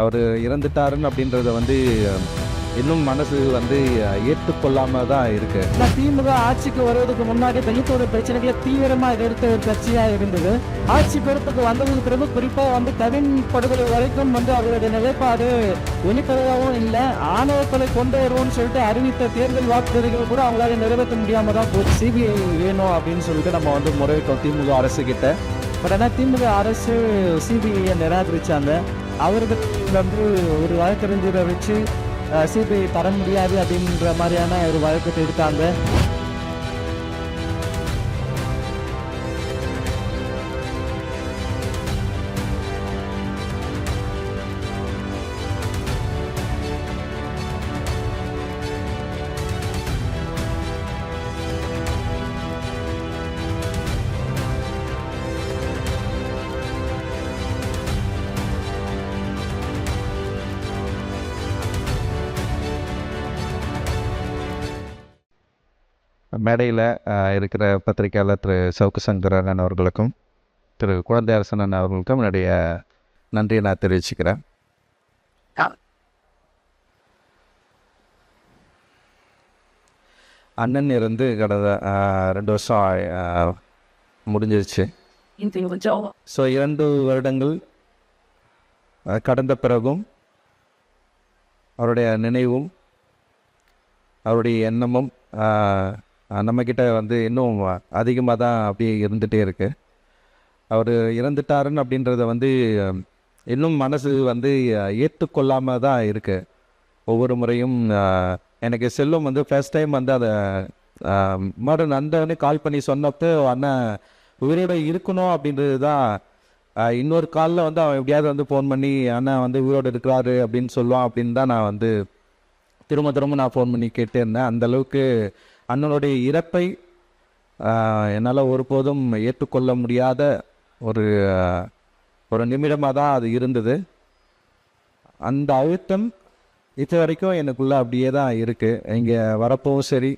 அவர் இறந்துட்டாருன்னு அப்படின்றத வந்து இன்னும் மனசு வந்து ஏற்றுக்கொள்ளாமல் தான் இருக்கு. திமுக ஆட்சிக்கு வருவதற்கு முன்னாடி தலித்தோட பிரச்சனைகளை தீவிரமாக எடுத்த ஒரு கட்சியாக இருந்தது. ஆட்சி பொறுப்புக்கு வந்ததுக்கு பிறகு குறிப்பாக கவின் படுகொலை வரைக்கும் அவருடைய நிலைப்பாடு வெளிப்படையாகவும் இல்லை. ஆணவத்தை கொண்டு வருவோம்னு சொல்லிட்டு அறிவித்த தேர்தல் வாக்குறுதிகள் கூட அவங்களால நிறைவேற்ற முடியாம தான் போச்சு. சிபிஐ வேணும் அப்படின்னு சொல்லிட்டு நம்ம முறையிட்டோம் திமுக அரசு கிட்ட. பட் ஆனால் திமுக அரசு சிபிஐயை நிராகரிச்சாங்க. அவர்கள் ஒரு வழக்கறிஞரை வச்சு சிபிஐ தர முடியாது அப்படின்ற மாதிரியான ஒரு வழக்கத்தை எடுத்தாங்க. மேடையில் இருக்கிற பத்திரிகையாளர் திரு சவுக்கு சங்கரன் அவர்களுக்கும் திரு குழந்தை அரசன் அவர்களுக்கும் என்னுடைய நன்றியை நான் தெரிவிச்சுக்கிறேன். அண்ணன் இருந்து கடந்த 2 வருஷம் முடிஞ்சிருச்சு. ஸோ 2 வருடங்கள் கடந்த பிறகும் அவருடைய நினைவும் அவருடைய எண்ணமும் நம்மக்கிட்ட இன்னும் அதிகமாக தான் அப்படியே இருந்துகிட்டே இருக்குது. அவர் இறந்துட்டாருன்னு அப்படின்றத இன்னும் மனசு ஏற்றுக்கொள்ளாமல் தான் இருக்குது. ஒவ்வொரு முறையும் எனக்கு செல்வம் ஃபர்ஸ்ட் டைம் அதை மறுநாள் நந்தவனே கால் பண்ணி சொன்னப்போ அண்ணன் உயிரோட இருக்கணும் அப்படின்றது தான். இன்னொரு காலில் அவன் எப்படியாவது ஃபோன் பண்ணி அண்ணன் உயிரோடு இருக்கிறாரு அப்படின்னு சொல்லுவான் அப்படின்னு தான் நான் திரும்ப நான் ஃபோன் பண்ணி கேட்டே இருந்தேன். அந்தளவுக்கு அண்ணனுடைய இறப்பை என்னால் ஒருபோதும் ஏற்றுக்கொள்ள முடியாத ஒரு நிமிடமாக தான் அது இருந்தது. அந்த அழுத்தம் இது வரைக்கும் எனக்குள்ளே அப்படியே தான் இருக்குது. இங்கே வரப்பவும் சரி,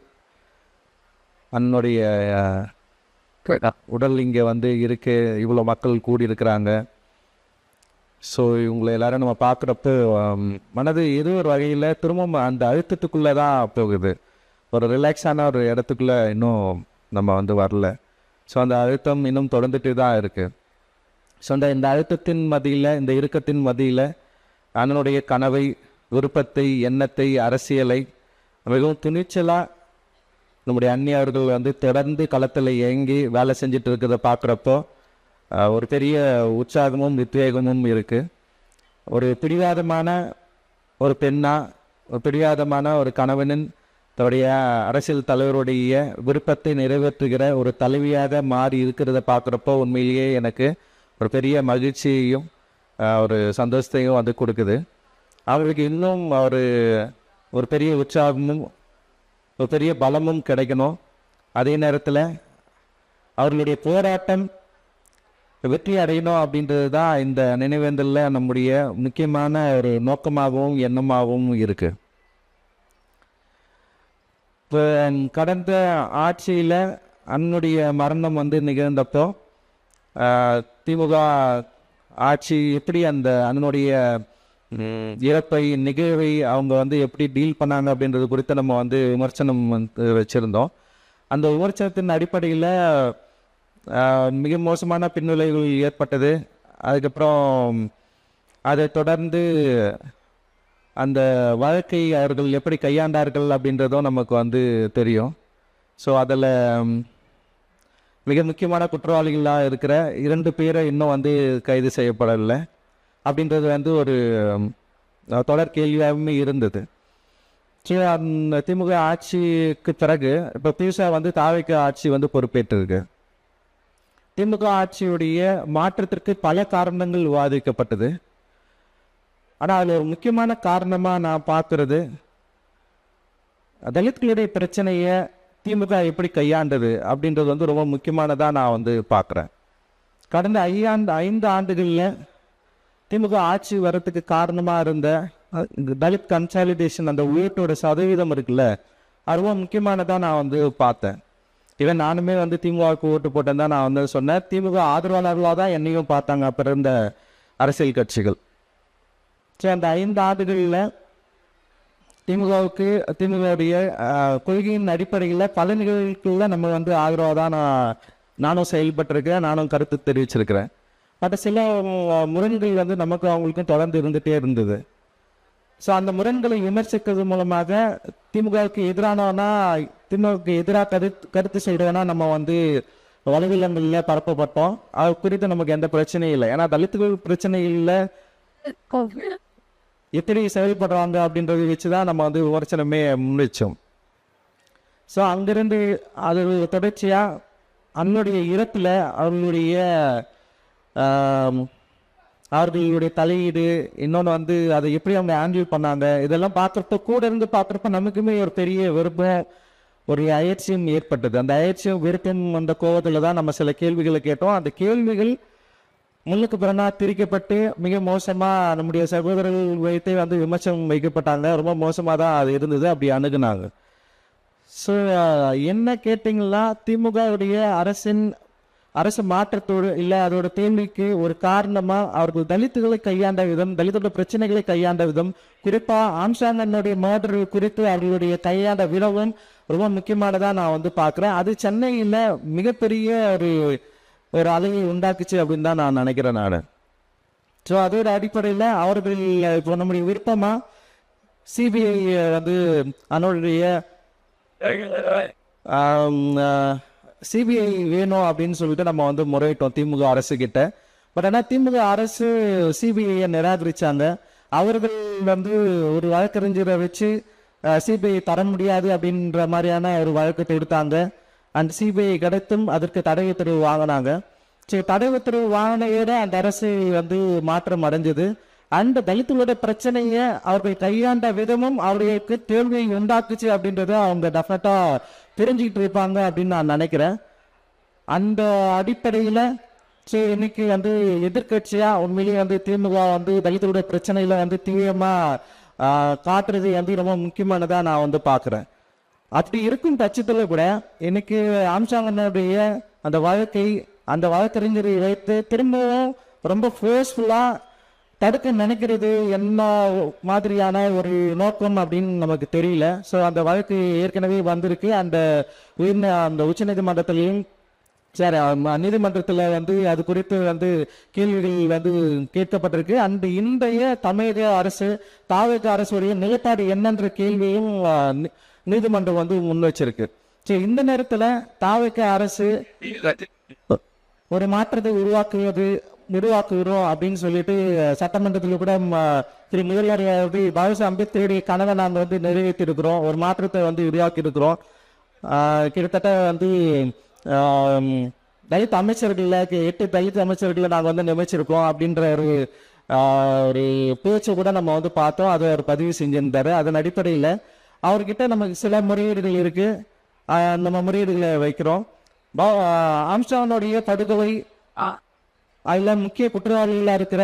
அண்ணனுடைய உடல் இங்கே இருக்குது, இவ்வளோ மக்கள் கூடி இருக்கிறாங்க. ஸோ இவங்களை எல்லோரும் நம்ம பார்க்குறப்ப மனது ஏதோ ஒரு வகையில் திரும்ப அந்த அழுத்தத்துக்குள்ளே தான் போகுது. ஒரு ரிலாக்ஸான ஒரு இடத்துக்குள்ளே இன்னும் நம்ம வரல. ஸோ அந்த அழுத்தம் இன்னும் தொடர்ந்துட்டு தான் இருக்குது. ஸோ இந்த அழுத்தத்தின் மத்தியில், இந்த இறுக்கத்தின் மத்தியில் அண்ணனுடைய கனவை, விருப்பத்தை, எண்ணத்தை, அரசியலை மிகவும் துணிச்சலாக நம்முடைய அந்நியர்கள் தொடர்ந்து களத்தில் இயங்கி வேலை செஞ்சுட்டு இருக்கிறத பார்க்குறப்போ ஒரு பெரிய உற்சாகமும் உத்வேகமும் இருக்குது. ஒரு பிடிவாதமான ஒரு பெண்ணா, ஒரு பிடிவாதமான ஒரு கணவனின் தன்னுடைய அரசியல் தலைவருடைய விருப்பத்தை நிறைவேற்றுகிற ஒரு தலைவியாக மாறி இருக்கிறத பார்க்குறப்போ உண்மையிலேயே எனக்கு ஒரு பெரிய மகிழ்ச்சியையும் ஒரு சந்தோஷத்தையும் கொடுக்குது. அவர்களுக்கு இன்னும் ஒரு பெரிய உற்சாகமும் ஒரு பெரிய பலமும் கிடைக்கணும். அதே நேரத்தில் அவர்களுடைய போராட்டம் வெற்றி அடையணும் அப்படின்றது தான் இந்த நினைவேந்தலில் நம்முடைய முக்கியமான ஒரு நோக்கமாகவும் எண்ணமாகவும் இருக்குது. இப்போ கடந்த ஆட்சியில் அண்ணனுடைய மரணம் நிகழ்ந்தப்போ திமுக ஆட்சி எப்படி அந்த அண்ணனுடைய இறப்பை, நிகழ்வை அவங்க எப்படி டீல் பண்ணாங்க அப்படின்றது குறித்து நம்ம விமர்சனம் வச்சுருந்தோம். அந்த விமர்சனத்தின் அடிப்படையில் மிக மோசமான பின்விளைவுகள் ஏற்பட்டது. அதுக்கப்புறம் அதை தொடர்ந்து அந்த வழக்கை அவர்கள் எப்படி கையாண்டார்கள் அப்படின்றதும் நமக்கு தெரியும். ஸோ அதில் மிக முக்கியமான குற்றவாளிகளாக இருக்கிற 2 பேரை இன்னும் கைது செய்யப்படலை அப்படின்றது ஒரு தொடர் கேள்வியாகவுமே இருந்தது. ஸோ அந்த திமுக ஆட்சிக்கு பிறகு இப்போ புதுசாக தாவேக ஆட்சி பொறுப்பேற்றிருக்கு. திமுக ஆட்சியுடைய மாற்றத்திற்கு பல காரணங்கள் விவாதிக்கப்பட்டது. ஆனால் அதில் ஒரு முக்கியமான காரணமாக நான் பார்க்குறது, தலித்களுடைய பிரச்சனையை திமுக எப்படி கையாண்டது அப்படின்றது ரொம்ப முக்கியமானதாக நான் பார்க்குறேன். கடந்த 5 ஆண்டுகளில் திமுக ஆட்சி வர்றதுக்கு காரணமாக இருந்த தலித் கன்சாலிடேஷன், அந்த ஓட்டோட சதவீதம் இருக்குல்ல, அது ரொம்ப முக்கியமானதாக நான் பார்த்தேன். இவன் நானுமே திமுகவுக்கு ஓட்டு போட்டேன் தான் நான் சொன்னேன். திமுக ஆதரவாளர்களாக தான் என்னையும் பார்த்தாங்க அப்போ இருந்த அரசியல் கட்சிகள். ஸோ அந்த 5 ஆண்டுகளில் திமுகவுடைய கொள்கையின் அடிப்படையில் பல நிகழ்வுக்குள்ள நம்ம வந்து ஆதரவாக தான் நானும் செயல்பட்டிருக்கேன், நானும் கருத்து தெரிவிச்சிருக்கிறேன். பட் சில முரண்கள் வந்து நமக்கும் அவங்களுக்கும் தொடர்ந்து இருந்துகிட்டே இருந்தது. ஸோ அந்த முரண்களை விமர்சிக்கிறது மூலமாக திமுகவுக்கு எதிராக கருத்து செய்கிறதுனா நம்ம வந்து வலைதளங்களில் பரப்பப்பட்டோம். அது குறித்து நமக்கு எந்த பிரச்சனையும் இல்லை. ஏன்னா தலித்துகள் பிரச்சனை இல்லை, எப்படி செயல்படுறாங்க அப்படின்றத வச்சு தான் நம்ம வந்து விமர்சனமே முன்வச்சோம். ஸோ அங்கிருந்து அது தொடர்ச்சியாக அவங்களுடைய இறப்பில் அவர்களுடைய தலையீடு, இன்னொன்று வந்து அதை எப்படி அவங்க ஹேண்டில் பண்ணாங்க, இதெல்லாம் பார்க்குறப்ப கூட இருந்து பார்க்குறப்ப நமக்குமே ஒரு பெரிய விருப்பம், ஒரு அயற்சியும் ஏற்பட்டது. அந்த அயற்சியும் விருப்பம் அந்த கோவத்தில் தான் நம்ம சில கேள்விகளை கேட்டோம். அந்த கேள்விகள் முன்னுக்கு பிறனா திரிக்கப்பட்டு மிக மோசமாக நம்முடைய சகோதரர்கள் வைத்தே வந்து விமர்சனம் வைக்கப்பட்டாங்க. ரொம்ப மோசமாக தான் அது இருந்தது, அப்படி அணுகுனாங்க. ஸோ என்ன கேட்டிங்கன்னா, திமுகவுடைய அரசு மாற்றத்தோடு இல்லை அதோட தேர்வுக்கு ஒரு காரணமாக அவர்கள் தலித்துகளை கையாண்ட விதம், தலித்தோட பிரச்சனைகளை கையாண்ட விதம், குறிப்பாக ஆம்ஸ்ட்ராங்கனுடைய மர்டர் குறித்து அவர்களுடைய கையாண்ட விதமும் ரொம்ப முக்கியமானதாக நான் வந்து பார்க்குறேன். அது சென்னையில் மிகப்பெரிய ஒரு அலையை உண்டாக்குச்சு அப்படின்னு தான் நான் நினைக்கிறேன் நான். ஸோ அதோட அடிப்படையில் அவர்கள் இப்போ நம்முடைய விருப்பமாக சிபிஐ வந்து அதனுடைய சிபிஐ வேணும் அப்படின்னு சொல்லிட்டு நம்ம வந்து முறையிட்டோம் திமுக அரசு கிட்ட. பட் ஆனால் திமுக அரசு சிபிஐயை நிராகரிச்சாங்க. அவர்கள் வந்து ஒரு வழக்கறிஞரை வச்சு சிபிஐ தர முடியாது அப்படின்ற மாதிரியான ஒரு வழக்கு எடுத்தாங்க. அந்த சிபிஐ கிடைத்தும் அதற்கு தடை உத்தரவு வாங்கினாங்க. சரி, தடை உத்தரவு வாங்கினோட அந்த அரசு வந்து மாற்றம் அடைஞ்சது. அந்த தலித்துகளோட பிரச்சனையை அவர்கள் கையாண்ட விதமும் அவர்களுக்கு தேர்வை உண்டாக்குச்சு அப்படின்றத அவங்க டெஃபினட்டா தெரிஞ்சுக்கிட்டு இருப்பாங்க அப்படின்னு நான் நினைக்கிறேன். அந்த அடிப்படையில் சரி, இன்னைக்கு வந்து எதிர்கட்சியா உண்மையிலேயே வந்து திமுக வந்து தலித்துகளோட பிரச்சனையில வந்து தீவிரமாக காட்டுறது வந்து ரொம்ப முக்கியமானதாக நான் வந்து பார்க்குறேன். அப்படி இருக்கும் பட்சத்தில் கூட இன்னைக்கு ஆம்ஸ்ட்ராங்கனுடைய அந்த வழக்கறிஞரை வைத்து திரும்பவும் ரொம்ப ஃபோர்ஸ்ஃபுல்லாக தடுக்க நினைக்கிறது என்ன மாதிரியான ஒரு நோக்கம் அப்படின்னு நமக்கு தெரியல. ஸோ அந்த வழக்கு ஏற்கனவே வந்திருக்கு. அந்த உச்சநீதிமன்றத்திலையும் சரி நீதிமன்றத்தில் வந்து அது குறித்து வந்து கேள்விகள் வந்து கேட்கப்பட்டிருக்கு. அந்த இன்றைய தமிழக அரசு தாவேக அரசுடைய நிலைப்பாடு என்னன்ற கேள்வியும் நீதிமன்றம் வந்து முன் வச்சிருக்கு. சரி, இந்த நேரத்தில் தாவேக அரசு ஒரு மாற்றத்தை உருவாக்குகிறோம் அப்படின்னு சொல்லிட்டு சட்டமன்றத்தில் கூட திரு முதல்வர் பாபா அம்பேத்கருடைய கனவை நாங்கள் வந்து நிறைவேற்றிருக்கிறோம், ஒரு மாற்றத்தை வந்து உருவாக்கி இருக்கிறோம். கிட்டத்தட்ட வந்து தலித் அமைச்சர்களில் 8 தலித் அமைச்சர்களை நாங்கள் வந்து நியமிச்சிருக்கோம் அப்படின்ற ஒரு பேச்சை கூட நம்ம வந்து பார்த்தோம். அதை ஒரு பதிவு செஞ்சிருந்தாரு. அதன் அடிப்படையில் அவர்கிட்ட நமக்கு சில முறையீடுகள் இருக்கு, நம்ம முறையீடுகளை வைக்கிறோம். ஆம்ஸ்ட்ராங்கனுடைய படுகொலை அதில் முக்கிய குற்றவாளிகளாக இருக்கிற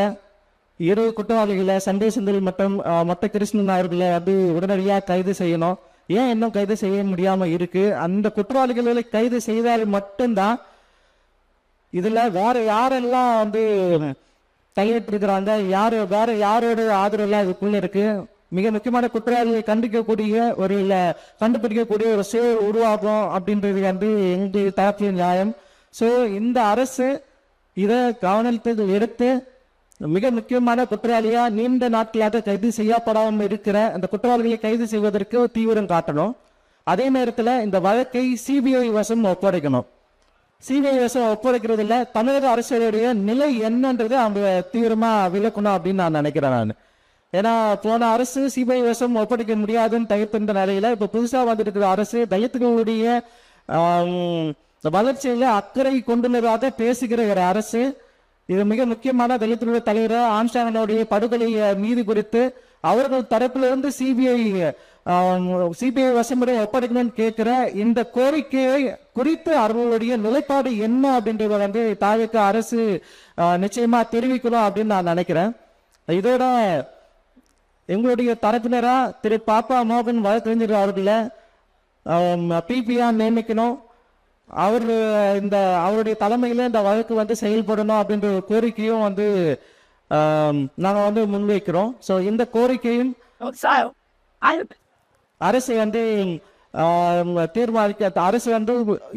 2 குற்றவாளிகளை சண்டே செந்தில் மற்றும் மொத்த கிருஷ்ணன் அவர்களை வந்து உடனடியாக கைது செய்யணும். ஏன் இன்னும் கைது செய்ய முடியாமல் இருக்கு? அந்த குற்றவாளிகளை கைது செய்தால் மட்டும்தான் இதுல வேற யாரெல்லாம் வந்து கையெழுத்திருக்கிறாங்க, வேற யாரோட ஆதரவுலாம் இதுக்குள்ள இருக்கு. மிக முக்கியமான குற்றவாளிகளை கண்டுபிடிக்கக்கூடிய ஒரு செயல் உருவாகும் அப்படின்றது வந்து எங்கள் தரப்பில் நியாயம். ஸோ இந்த அரசு இதை கவனத்தில் எடுத்து மிக முக்கியமான குற்றவாளியா நீண்ட நாட்களாக கைது செய்யப்படாமல் இருக்கிற அந்த குற்றவாளிகளை கைது செய்வதற்கு தீவிரம் காட்டணும். அதே நேரத்தில் இந்த வழக்கை சிபிஐ வசம் ஒப்படைக்கணும். சிபிஐ வசம் ஒப்படைக்கிறதுல தமிழக அரசுடைய நிலை என்னன்றது அவங்க தீவிரமா விளக்கணும் அப்படின்னு நான் நினைக்கிறேன். ஏன்னா போன அரசு சிபிஐ வசம் ஒப்படைக்க முடியாதுன்னு தவிர்த்த நிலையில இப்ப புதுசா வந்துட்டு அரசு தலித்துகளுடைய வளர்ச்சியில அக்கறை கொண்டுள்ளதாக பேசுகிற ஒரு அரசு. இது மிக முக்கியமான தலித்துடைய தலைவர் ஆம்ஸ்ட்ராங்கனுடைய படுகொலை நீதி குறித்து அவர்கள் தரப்பிலிருந்து சிபிஐ வசமுறை ஒப்படைக்கணும்னு கேட்கிற இந்த கோரிக்கையை குறித்து அவர்களுடைய நிலைப்பாடு என்ன அப்படின்றத வந்து தாவேக அரசு நிச்சயமா தெரிவிக்கணும் அப்படின்னு நான் நினைக்கிறேன். இதோட எங்களுடைய தரப்பினரா திரு பாப்பா மோகன் வழக்கறிஞர் அவர்களை பிபிஆ நியமிக்கணும். அவருடைய தலைமையில இந்த வழக்கு வந்து செயல்படணும் அப்படின்ற ஒரு கோரிக்கையும் வந்து நாங்கள் வந்து முன்வைக்கிறோம். ஸோ இந்த கோரிக்கையும் அரசு வந்து தீர்மானிக்க அரசு வந்து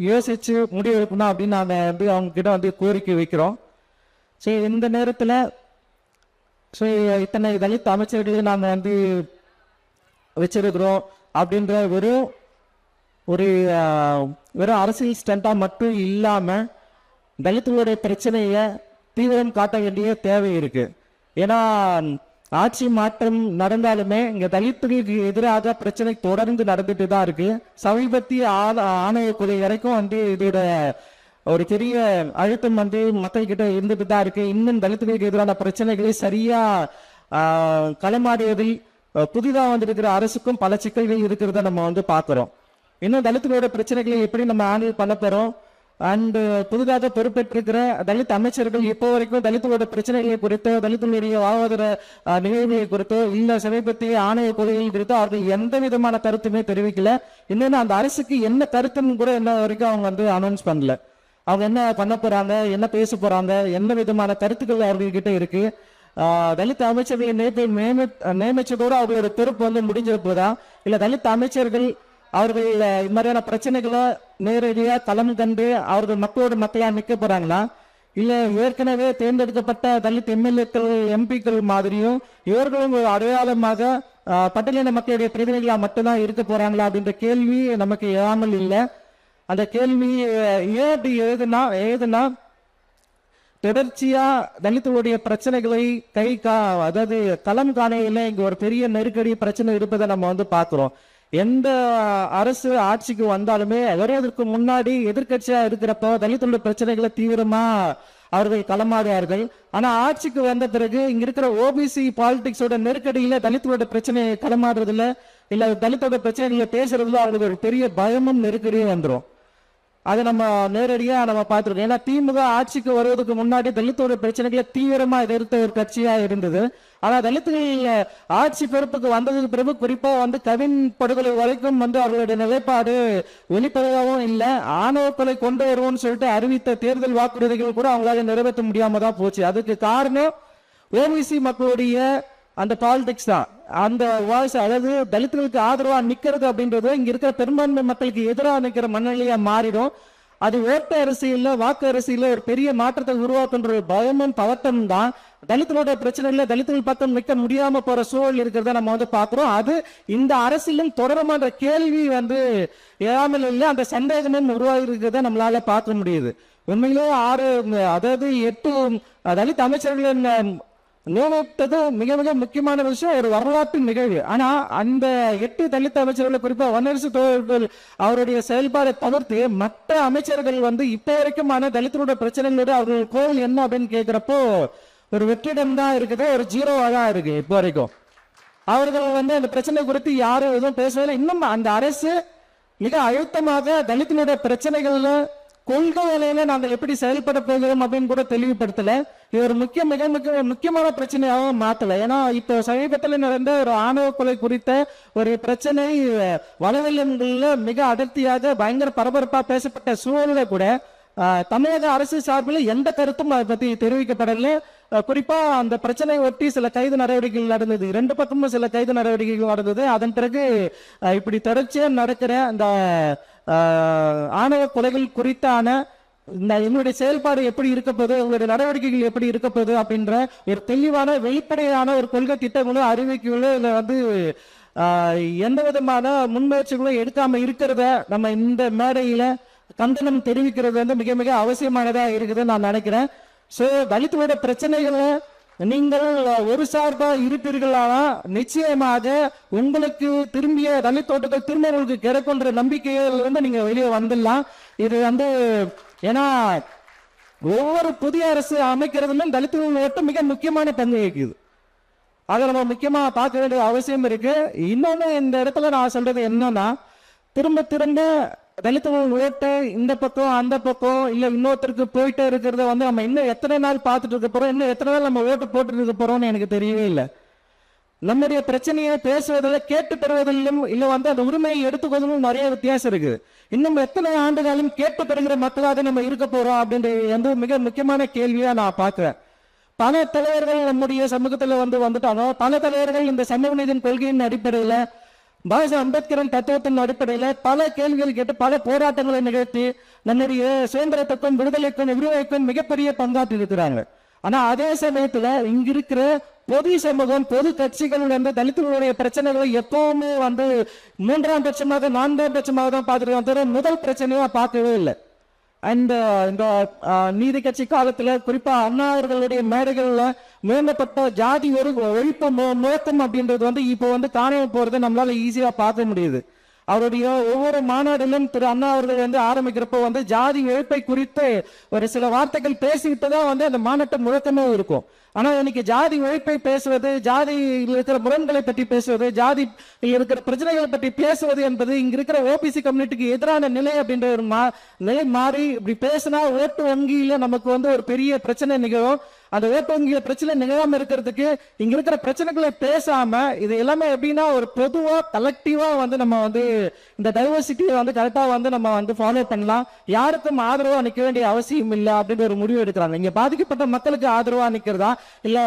யோசிச்சு முடிவு எடுக்கணும் அப்படின்னு நாங்கள் வந்து அவங்க கிட்ட வந்து கோரிக்கை வைக்கிறோம். ஸோ இந்த நேரத்தில் ஸோ இத்தனை தலித் அமைச்சர்களை நாங்கள் வந்து வச்சிருக்கிறோம் அப்படின்ற வெறும் அரசியல் ஸ்டண்டாக மட்டும் இல்லாமல் தலித்துகளுடைய பிரச்சனையை தீவிரம் காட்ட வேண்டிய தேவை இருக்கு. ஏன்னா ஆட்சி மாற்றம் நடந்தாலுமே இங்க தலித்துகளுக்கு எதிராக பிரச்சனை தொடர்ந்து நடந்துட்டு தான் இருக்கு. சமீபத்திய ஆணையக்குழு வரைக்கும் வந்து இதோட ஒரு பெரிய அழுத்தம் வந்து மக்கள் கிட்ட இருந்துட்டு தான் இருக்கு. இன்னும் தலித்துகளுக்கு எதிரான பிரச்சனைகளை சரியா களமாடியதில் புதிதாக வந்திருக்கிற அரசுக்கும் பல சிக்கல்கள் இருக்கிறத நம்ம வந்து பார்க்கிறோம். இன்னும் தலித்துகளோட பிரச்சனைகளை எப்படி நம்ம ஹேண்டில் பண்ண போறோம் அண்ட் புதிதாக பொறுப்பேற்றிருக்கிற தலித் அமைச்சர்கள் இப்போ வரைக்கும் தலித்துகளோட பிரச்சனைகளை குறித்தோ தலித்துகளுடைய வாழ்வாதார நிகழ்வுகளை குறித்தோ இல்ல சமீபத்திய ஆணைய கொள்கைகள் குறித்தோ அவர்கள் எந்த விதமான கருத்துமே தெரிவிக்கல. இன்னொன்னு அந்த அரசுக்கு என்ன கருத்துன்னு கூட என்ன வரைக்கும் அவங்க வந்து அனௌன்ஸ் பண்ணல. அவங்க என்ன பண்ண போறாங்க, என்ன பேச போறாங்க, எந்த விதமான கருத்துக்கள் அவர்கள்கிட்ட இருக்கு. தலித் அமைச்சர்களை நியமிச்சதோடு அவர்களோட பொறுப்பு வந்து முடிஞ்ச போதா இல்ல தலித் அமைச்சர்கள் அவர்கள் இது மாதிரியான பிரச்சனைகளை நேரடியாக களம் கண்டு அவர்கள் மக்களோட மக்களா நிற்க போறாங்களா இல்ல ஏற்கனவே தேர்ந்தெடுக்கப்பட்ட தலித் எம்எல்ஏக்கள் எம்பிக்கள் மாதிரியும் இவர்களும் ஒரு அடையாளமாக பட்டியலின மக்களுடைய பிரதிநிதிகளா மட்டும்தான் இருக்க போறாங்களா அப்படின்ற கேள்வி நமக்கு எழாமல் இல்லை. அந்த கேள்வி ஏன் அப்படி எழுதுனா தொடர்ச்சியா தலித்துடைய பிரச்சனைகளை அதாவது களம் காணையில இங்க ஒரு பெரிய நெருக்கடி பிரச்சனை இருப்பதை நம்ம வந்து பார்க்கிறோம். எந்த அரசு ஆட்சிக்கு வந்தாலுமே வருவதற்கு முன்னாடி எதிர்கட்சியா இருக்கிறப்போ தலித்துடைய பிரச்சனைகளை தீவிரமா அவர்கள் களமாடுவார்கள். ஆனா ஆட்சிக்கு வந்த பிறகு இங்க இருக்கிற ஓபிசி பாலிடிக்ஸோட நெருக்கடியில தலித்துடைய பிரச்சனையை களமாடுறதுல இல்ல தலித்தோட பிரச்சனைகளை பேசுறதுல அவங்களுக்கு ஒரு பெரிய பயமும் நெருக்கடியும் வந்துடும். அதை நம்ம நேரடியா நம்ம பார்த்துருக்கோம். ஏன்னா திமுக ஆட்சிக்கு வருவதற்கு முன்னாடி தலித்தோட பிரச்சனைகளை தீவிரமா எதிர்த்த ஒரு கட்சியா இருந்தது. ஆனா தலித்துகள் ஆட்சி பொறுப்புக்கு வந்ததுக்கு பிறகு குறிப்பா வந்து கவின் படுகொலை வரைக்கும் வந்து அவர்களுடைய நிலைப்பாடு வெளிப்படையாகவும் இல்லை. ஆணவ கொலை கொண்டு வருவோம்னு சொல்லிட்டு அறிவித்த தேர்தல் வாக்குறுதிகள் கூட அவங்களால நிறைவேற்ற முடியாம தான் போச்சு. அதுக்கு காரணம் ஓபிசி மக்களுடைய அந்த பாலிடிக்ஸ் தான். அந்த வாய்ஸ் அதாவது தலித்துகளுக்கு ஆதரவா நிக்கிறது அப்படின்றது இங்க இருக்கிற பெரும்பான்மை மக்களுக்கு எதிராக நிற்கிற மனநிலையா மாறிடும். அது ஓட்டு அரசியல்ல வாக்கு அரசியல்ல ஒரு பெரிய மாற்றத்தை உருவாக்குன்ற பயமும் பதட்டம் தான் தலித்துகளோட பிரச்சனைல தலித்துகள் பக்கம் நிற்க முடியாம போற சூழல் இருக்கிறத நம்ம வந்து பாக்குறோம். அது இந்த அரசியலும் தொடருமான்ற கேள்வி வந்து ஏழாமல் இல்லை, அந்த சந்தேகமும் உருவாகி இருக்கிறத நம்மளால பார்க்க முடியுது. உண்மையிலே 8 தலித் அவர்கள் நியமித்தது மிக மிக முக்கியமான விஷயம், ஒரு வரலாற்று நிகழ்வு. ஆனா அந்த 8 தலித் அமைச்சர்களை குறிப்பா வன்னரசு தோழர்கள் அவருடைய செயல்பாடை தவிர்த்து மற்ற அமைச்சர்கள் வந்து இப்ப வரைக்குமான தலித்தரோட பிரச்சனைகளோட அவர்கள் கோவில் என்ன அப்படின்னு கேட்கிறப்போ ஒரு வெற்றிடம் தான் இருக்குது, ஒரு ஜீரோவா தான் இருக்கு. இப்போ வரைக்கும் அவர்கள் வந்து அந்த பிரச்சனை குறித்து யாரும் எதுவும் பேசவில்லை. இன்னும் அந்த அரசு மிக அழுத்தமாக தலித்தினுடைய பிரச்சனைகள்ல கொள்கை வேலையில நாங்கள் எப்படி செயல்பட போகிறோம் அப்படின்னு கூட தெளிவுபடுத்தல. இது ஒரு மிக முக்கியமான பிரச்சனையாகவும் மாத்தல. ஏன்னா இப்போ சமீபத்தில் நடந்த ஒரு ஆணவ கொலை குறித்த ஒரு பிரச்சனை வலைதளங்கள்ல மிக அடர்த்தியாக பயங்கர பரபரப்பா பேசப்பட்ட சூழலை கூட தமிழக அரசு சார்பில் எந்த கருத்தும் அதை பத்தி தெரிவிக்கப்படல. குறிப்பா அந்த பிரச்சனை ஒட்டி சில கைது நடவடிக்கைகள் நடந்தது, 2 பக்கமும் சில கைது நடவடிக்கைகள் நடந்தது. அதன் பிறகு இப்படி தொடர்ச்சியா நடக்கிற அந்த ஆணவ கொலைகள் குறித்தான எங்களுடைய செயல்பாடு எப்படி இருக்க போகுது, உங்களுடைய நடவடிக்கைகள் எப்படி இருக்க போகுது அப்படின்ற ஒரு தெளிவான வெளிப்படையான ஒரு கொள்கை திட்டங்களும் அறிவிக்கைகளும் இதுல வந்து எந்த விதமான முன்முயற்சிகளும் எடுக்காம இருக்கிறத நம்ம இந்த மேடையில கண்டனம் தெரிவிக்கிறது வந்து மிக மிக அவசியமானதா இருக்குதுன்னு நான் நினைக்கிறேன். சோ தலித்துடைய பிரச்சனைகளை நீங்கள் ஒரு சார்பா இருப்பீர்களானா நிச்சயமாக உங்களுக்கு திரும்பிய தலித்தோட்டத்தை திரும்ப உங்களுக்கு கிடைக்கும்ன்ற நம்பிக்கையில இருந்து நீங்க வெளியே வந்துடலாம். இது வந்து ஏன்னா ஒவ்வொரு புதிய அரசு அமைக்கிறதுலும் தலித்துகள் மிக முக்கியமான பங்கு வகிக்குது. அதை நம்ம முக்கியமா பார்க்க வேண்டிய அவசியம் இருக்கு. இன்னொன்னு இந்த இடத்துல நான் சொல்றது என்னன்னா, திரும்ப தலித்துகள் ஓட்ட இந்த பக்கம் அந்த பக்கம் இல்ல இன்னொருத்தருக்கு போயிட்டே இருக்கிறத வந்து நம்ம இன்னும் எத்தனை நாள் பார்த்துட்டு இருக்க போறோம், இன்னும் எத்தனை நாள் நம்ம ஓட்டு போட்டு இருக்க போறோம்னு எனக்கு தெரியவே இல்லை. நம்முடைய பிரச்சனையை பேசுவதில் கேட்டு பெறுவதிலும் இல்ல வந்து அந்த உரிமையை எடுத்துக்கொள்வதிலும் நிறைய வித்தியாசம் இருக்குது. இன்னும் எத்தனை ஆண்டுகாலும் கேட்டு பெறுகிற மக்களாக நம்ம இருக்க போறோம் அப்படின்ற மிக முக்கியமான கேள்வியா நான் பார்க்கிறேன். பல தலைவர்கள் நம்முடைய சமூகத்துல வந்துட்டாங்க. பல தலைவர்கள் இந்த சமூக நீதியின் கொள்கையின் அடிப்படையில பாபா அம்பேத்கரின் தத்துவத்தின் அடிப்படையில பல கேள்விகள் கேட்டு பல போராட்டங்களை நிகழ்த்தி நம்முடைய சுதந்திரத்துக்கும் விடுதலைக்கும் விரிவாக்கும் மிகப்பெரிய பங்காற்றி இருக்கிறாங்க. ஆனா அதே சமயத்துல இங்க இருக்கிற பொது சமூகம் பொது கட்சிகள் தலித்துகளுடைய பிரச்சனைகளை எப்பவுமே மூன்றாம் பட்சமாக 4ஆம் பட்சமாக தான் பார்த்துருக்கோம், முதல் பிரச்சனையா பார்க்கவே இல்லை. அண்ட் இந்த நீதி கட்சி காலத்துல குறிப்பா அண்ணா அவர்களுடைய மேடைகள்ல மேம்பட்ட ஜாதி ஒழிப்பு நோக்கம் அப்படின்றது இப்போ காணாம போறது நம்மளால ஈஸியா பார்க்க முடியுது. அவருடைய ஒவ்வொரு மாநாட்டிலும் திரு அண்ணா அவர்கள் ஆரம்பிக்கிறப்போ ஜாதி ஒழிப்பை குறித்து ஒரு சில வார்த்தைகள் பேசிக்கிட்டு தான் அந்த மாநாட்டு முழக்கமே இருக்கும். ஆனா இன்னைக்கு ஜாதி ஒழிப்பை பேசுவது, ஜாதியில் இருக்கிற முரண்களை பற்றி பேசுவது, ஜாதி இருக்கிற பிரச்சனைகளை பற்றி பேசுவது என்பது இங்க இருக்கிற ஓபிசி கம்யூனிட்டிக்கு எதிரான நிலை அப்படின்ற ஒரு நிலை மாறி இப்படி பேசினா ஓட்டு வங்கியில நமக்கு ஒரு பெரிய பிரச்சனை நிகழும். அந்த ஓட்டு வங்கியில பிரச்சனை நிகழாம இருக்கிறதுக்கு இங்க இருக்கிற பிரச்சனைகளை பேசாம இது எல்லாமே எப்படின்னா ஒரு பொதுவா கலெக்டிவா நம்ம இந்த டைவர்சிட்டியை கரெக்டா நம்ம ஃபாலோ பண்ணலாம். யாருக்கும் ஆதரவா நிக்க வேண்டிய அவசியம் இல்லை அப்படின்ற ஒரு முடிவு எடுக்கிறாங்க. இங்க பாதிக்கப்பட்ட மக்களுக்கு ஆதரவா நிக்கிறதா இல்ல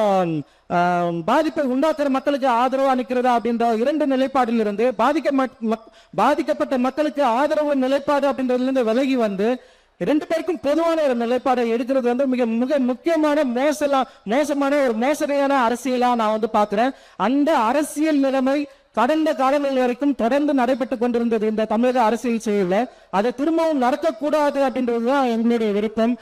பாதிப்பை உண்டாக்குற மக்களுக்கு ஆதரவா நிக்கிறதா அப்படின்ற 2 நிலைப்பாடில் இருந்து பாதிக்கப்பட்ட மக்களுக்கு ஆதரவு நிலைப்பாடு அப்படின்றதுல இருந்து விலகி 2 பேருக்கும் பொதுவான ஒரு நிலைப்பாடை எடுக்கிறது மிக மிக முக்கியமான மோசமான ஒரு மோசடியான அரசியலா நான் பாக்குறேன். அந்த அரசியல் நிலைமை கடந்த காலங்கள் வரைக்கும் தொடர்ந்து நடைபெற்றுக் கொண்டிருந்தது இந்த தமிழக அரசியல் செயல. அதை திரும்பவும் நடக்கக்கூடாது அப்படின்றதுதான் எங்களுடைய விருப்பம்.